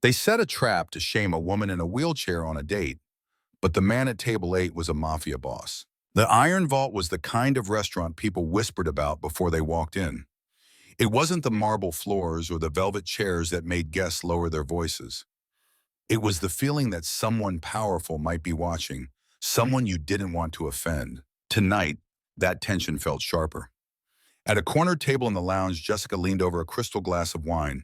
They set a trap to shame a woman in a wheelchair on a date, but the man at table 8 was a mafia boss. The Iron Vault was the kind of restaurant people whispered about before they walked in. It wasn't the marble floors or the velvet chairs that made guests lower their voices. It was the feeling that someone powerful might be watching, someone you didn't want to offend. Tonight, that tension felt sharper. At a corner table in the lounge, Jessica leaned over a crystal glass of wine,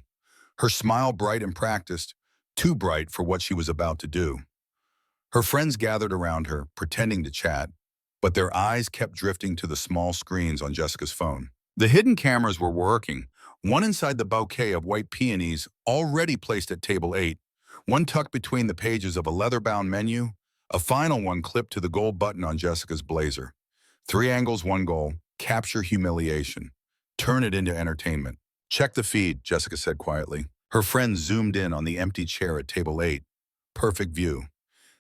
her smile bright and practiced, too bright for what she was about to do. Her friends gathered around her, pretending to chat, but their eyes kept drifting to the small screens on Jessica's phone. The hidden cameras were working, one inside the bouquet of white peonies already placed at table 8, one tucked between the pages of a leather-bound menu, a final one clipped to the gold button on Jessica's blazer. 3 angles, 1 goal: capture humiliation. Turn it into entertainment. Check the feed, Jessica said quietly. Her friend zoomed in on the empty chair at table 8. Perfect view.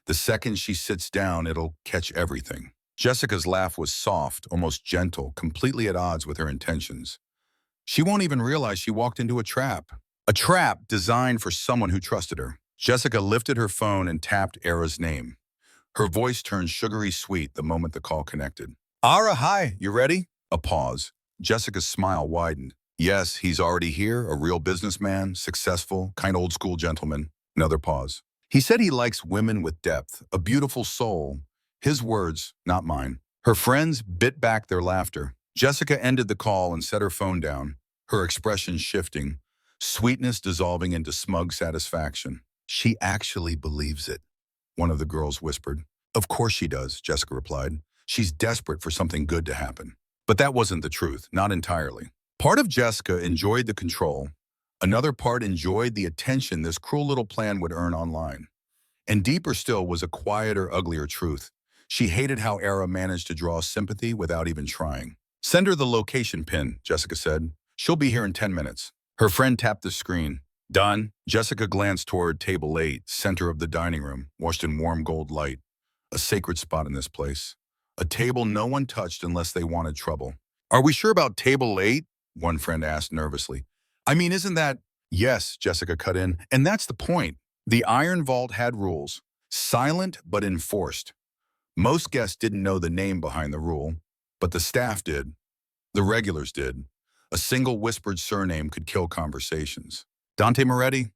The second she sits down, it'll catch everything. Jessica's laugh was soft, almost gentle, completely at odds with her intentions. She won't even realize she walked into a trap. A trap designed for someone who trusted her. Jessica lifted her phone and tapped Ara's name. Her voice turned sugary sweet the moment the call connected. Ara, hi, you ready? A pause. Jessica's smile widened. Yes, he's already here, a real businessman, successful, kind of old school gentleman. Another pause. He said he likes women with depth, a beautiful soul. His words, not mine. Her friends bit back their laughter. Jessica ended the call and set her phone down, her expression shifting, sweetness dissolving into smug satisfaction. She actually believes it, one of the girls whispered. Of course she does, Jessica replied. She's desperate for something good to happen. But that wasn't the truth, not entirely. Part of Jessica enjoyed the control. Another part enjoyed the attention this cruel little plan would earn online. And deeper still was a quieter, uglier truth. She hated how Ara managed to draw sympathy without even trying. Send her the location pin, Jessica said. She'll be here in 10 minutes. Her friend tapped the screen. Done. Jessica glanced toward table 8, center of the dining room, washed in warm gold light. A sacred spot in this place. A table no one touched unless they wanted trouble. Are we sure about table 8? One friend asked nervously. I mean, isn't that... Yes, Jessica cut in, and that's the point. The Iron Vault had rules, silent but enforced. Most guests didn't know the name behind the rule, but the staff did. The regulars did. A single whispered surname could kill conversations. Dante Moretti?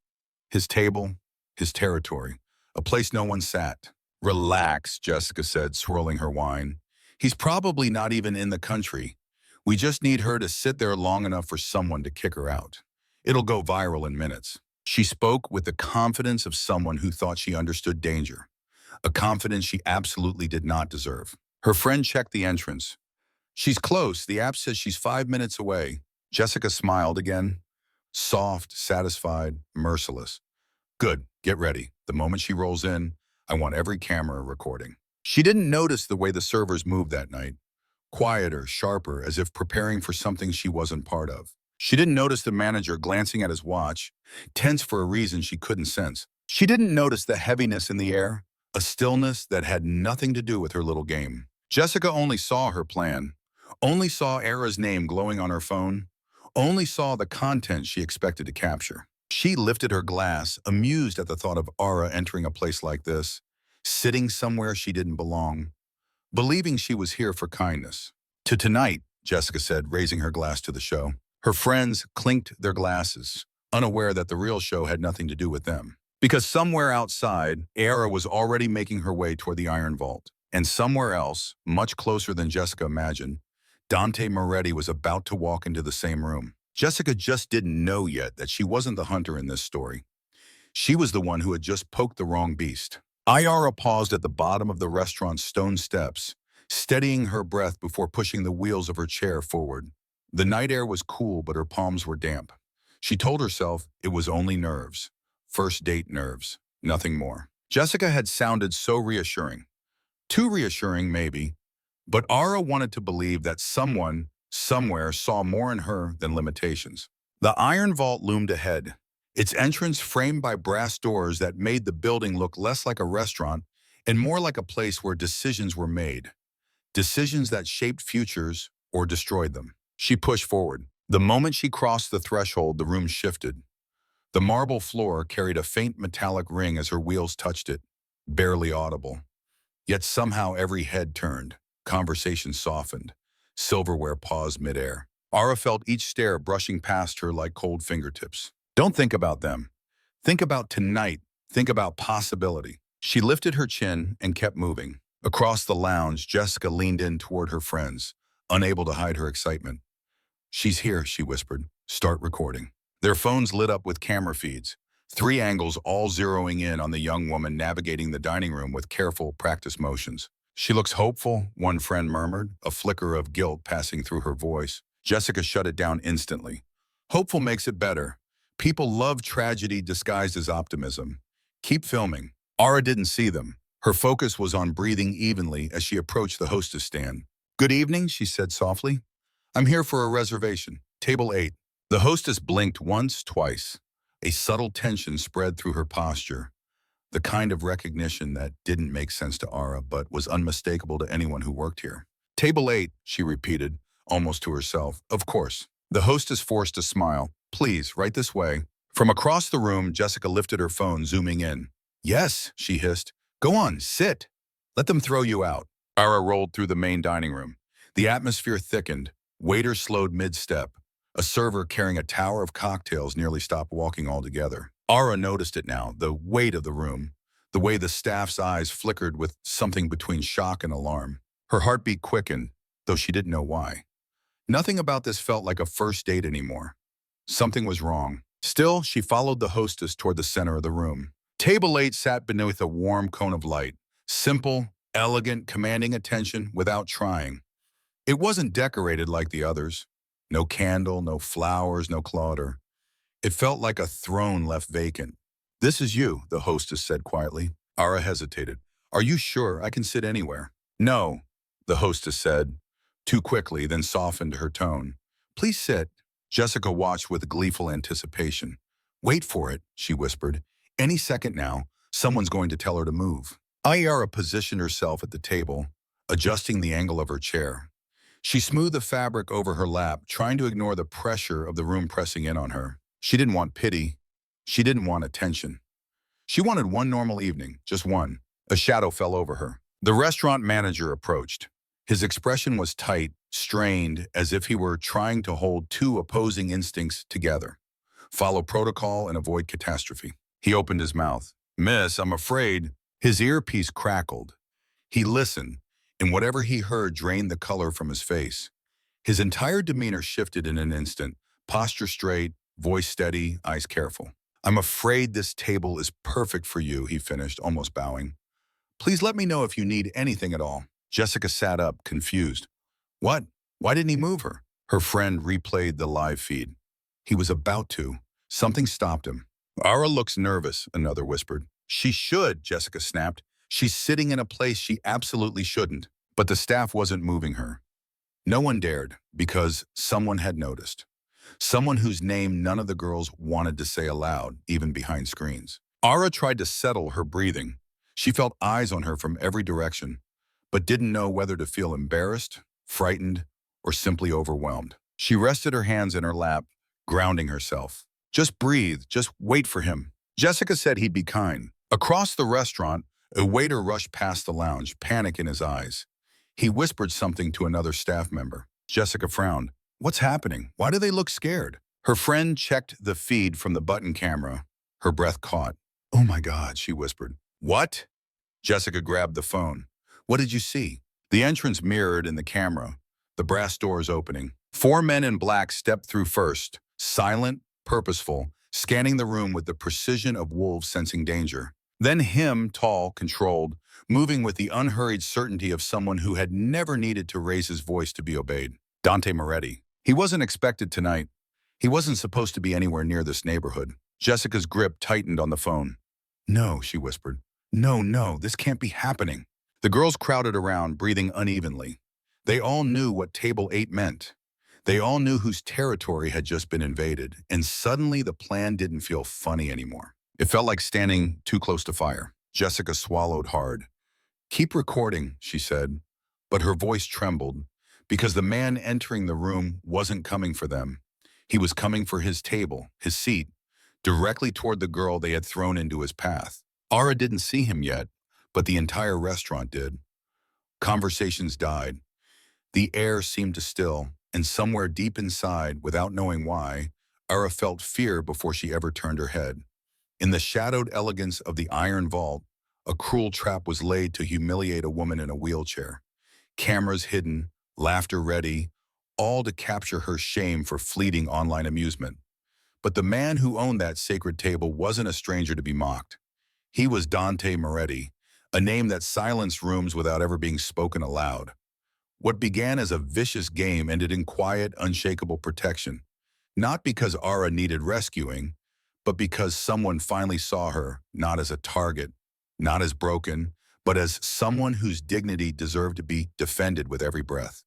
His table, his territory, a place no one sat. Relax, Jessica said, swirling her wine. He's probably not even in the country. We just need her to sit there long enough for someone to kick her out. It'll go viral in minutes. She spoke with the confidence of someone who thought she understood danger, a confidence she absolutely did not deserve. Her friend checked the entrance. She's close. The app says she's 5 minutes away. Jessica smiled again. Soft, satisfied, merciless. Good, get ready. The moment she rolls in, I want every camera recording. She didn't notice the way the servers moved that night. Quieter, sharper, as if preparing for something she wasn't part of. She didn't notice the manager glancing at his watch, tense for a reason she couldn't sense. She didn't notice the heaviness in the air, a stillness that had nothing to do with her little game. Jessica only saw her plan, only saw Ara's name glowing on her phone, only saw the content she expected to capture. She lifted her glass, amused at the thought of Ara entering a place like this, sitting somewhere she didn't belong, believing she was here for kindness. To tonight, Jessica said, raising her glass to the show. Her friends clinked their glasses, unaware that the real show had nothing to do with them. Because somewhere outside, Ara was already making her way toward the Iron Vault. And somewhere else, much closer than Jessica imagined, Dante Moretti was about to walk into the same room. Jessica just didn't know yet that she wasn't the hunter in this story. She was the one who had just poked the wrong beast. Ara paused at the bottom of the restaurant's stone steps, steadying her breath before pushing the wheels of her chair forward. The night air was cool, but her palms were damp. She told herself it was only nerves. First date nerves, nothing more. Jessica had sounded so reassuring. Too reassuring, maybe. But Ara wanted to believe that someone, somewhere, saw more in her than limitations. The Iron Vault loomed ahead, its entrance framed by brass doors that made the building look less like a restaurant and more like a place where decisions were made. Decisions that shaped futures or destroyed them. She pushed forward. The moment she crossed the threshold, the room shifted. The marble floor carried a faint metallic ring as her wheels touched it, barely audible. Yet somehow every head turned, conversation softened, silverware paused midair. Ara felt each stare brushing past her like cold fingertips. Don't think about them. Think about tonight. Think about possibility. She lifted her chin and kept moving. Across the lounge, Jessica leaned in toward her friends, unable to hide her excitement. She's here, she whispered. Start recording. Their phones lit up with camera feeds, 3 angles all zeroing in on the young woman navigating the dining room with careful practice motions. She looks hopeful, one friend murmured, a flicker of guilt passing through her voice. Jessica shut it down instantly. Hopeful makes it better. People love tragedy disguised as optimism. Keep filming. Ara didn't see them. Her focus was on breathing evenly as she approached the hostess stand. Good evening, she said softly. I'm here for a reservation. Table 8. The hostess blinked once, twice. A subtle tension spread through her posture, the kind of recognition that didn't make sense to Ara but was unmistakable to anyone who worked here. Table 8, she repeated, almost to herself. Of course. The hostess forced a smile. Please, right this way. From across the room, Jessica lifted her phone, zooming in. Yes, she hissed. Go on, sit. Let them throw you out. Ara rolled through the main dining room. The atmosphere thickened. Waiters slowed mid-step. A server carrying a tower of cocktails nearly stopped walking altogether. Ara noticed it now, the weight of the room, the way the staff's eyes flickered with something between shock and alarm. Her heartbeat quickened, though she didn't know why. Nothing about this felt like a first date anymore. Something was wrong. Still, she followed the hostess toward the center of the room. Table 8 sat beneath a warm cone of light. Simple, elegant, commanding attention without trying. It wasn't decorated like the others. No candle, no flowers, no clutter. It felt like a throne left vacant. This is you, the hostess said quietly. Ara hesitated. Are you sure I can sit anywhere? No, the hostess said, too quickly, then softened her tone. Please sit. Jessica watched with gleeful anticipation. Wait for it, she whispered. Any second now, someone's going to tell her to move. Ayara positioned herself at the table, adjusting the angle of her chair. She smoothed the fabric over her lap, trying to ignore the pressure of the room pressing in on her. She didn't want pity. She didn't want attention. She wanted one normal evening, just one. A shadow fell over her. The restaurant manager approached. His expression was tight, strained, as if he were trying to hold two opposing instincts together. Follow protocol and avoid catastrophe. He opened his mouth. Miss, I'm afraid. His earpiece crackled. He listened, and whatever he heard drained the color from his face. His entire demeanor shifted in an instant, posture straight, voice steady, eyes careful. I'm afraid this table is perfect for you, he finished, almost bowing. Please let me know if you need anything at all. Jessica sat up, confused. What? Why didn't he move her? Her friend replayed the live feed. He was about to. Something stopped him. Ara looks nervous, another whispered. She should, Jessica snapped. She's sitting in a place she absolutely shouldn't. But the staff wasn't moving her. No one dared, because someone had noticed. Someone whose name none of the girls wanted to say aloud, even behind screens. Ara tried to settle her breathing. She felt eyes on her from every direction, but didn't know whether to feel embarrassed, frightened, or simply overwhelmed. She rested her hands in her lap, grounding herself. Just breathe, just wait for him. Jessica said he'd be kind. Across the restaurant, a waiter rushed past the lounge, panic in his eyes. He whispered something to another staff member. Jessica frowned. What's happening? Why do they look scared? Her friend checked the feed from the button camera. Her breath caught. Oh my God, she whispered. What? Jessica grabbed the phone. What did you see? The entrance mirrored in the camera, the brass doors opening. 4 men in black stepped through first, silent, purposeful, scanning the room with the precision of wolves sensing danger. Then him, tall, controlled, moving with the unhurried certainty of someone who had never needed to raise his voice to be obeyed. Dante Moretti. He wasn't expected tonight. He wasn't supposed to be anywhere near this neighborhood. Jessica's grip tightened on the phone. No, she whispered. No, this can't be happening. The girls crowded around, breathing unevenly. They all knew what Table 8 meant. They all knew whose territory had just been invaded, and suddenly the plan didn't feel funny anymore. It felt like standing too close to fire. Jessica swallowed hard. Keep recording, she said, but her voice trembled because the man entering the room wasn't coming for them. He was coming for his table, his seat, directly toward the girl they had thrown into his path. Ara didn't see him yet, but the entire restaurant did. Conversations died. The air seemed to still, and somewhere deep inside, without knowing why, Ara felt fear before she ever turned her head. In the shadowed elegance of the iron vault, a cruel trap was laid to humiliate a woman in a wheelchair. Cameras hidden, laughter ready, all to capture her shame for fleeting online amusement. But the man who owned that sacred table wasn't a stranger to be mocked. He was Dante Moretti, a name that silenced rooms without ever being spoken aloud. What began as a vicious game ended in quiet, unshakable protection, not because Ara needed rescuing, but because someone finally saw her not as a target, not as broken, but as someone whose dignity deserved to be defended with every breath.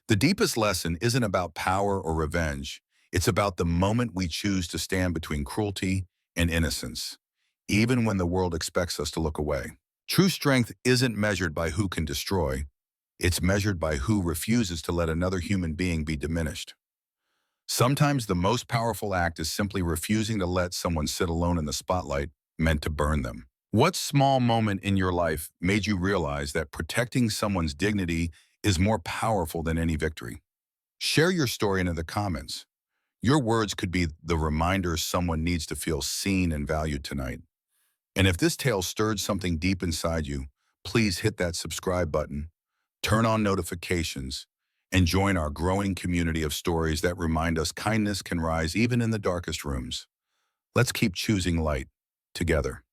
The deepest lesson isn't about power or revenge. It's about the moment we choose to stand between cruelty and innocence, even when the world expects us to look away. True strength isn't measured by who can destroy. It's measured by who refuses to let another human being be diminished. Sometimes the most powerful act is simply refusing to let someone sit alone in the spotlight meant to burn them. What small moment in your life made you realize that protecting someone's dignity is more powerful than any victory? Share your story in the comments. Your words could be the reminder someone needs to feel seen and valued tonight. And if this tale stirred something deep inside you, please hit that subscribe button, turn on notifications, and join our growing community of stories that remind us kindness can rise even in the darkest rooms. Let's keep choosing light together.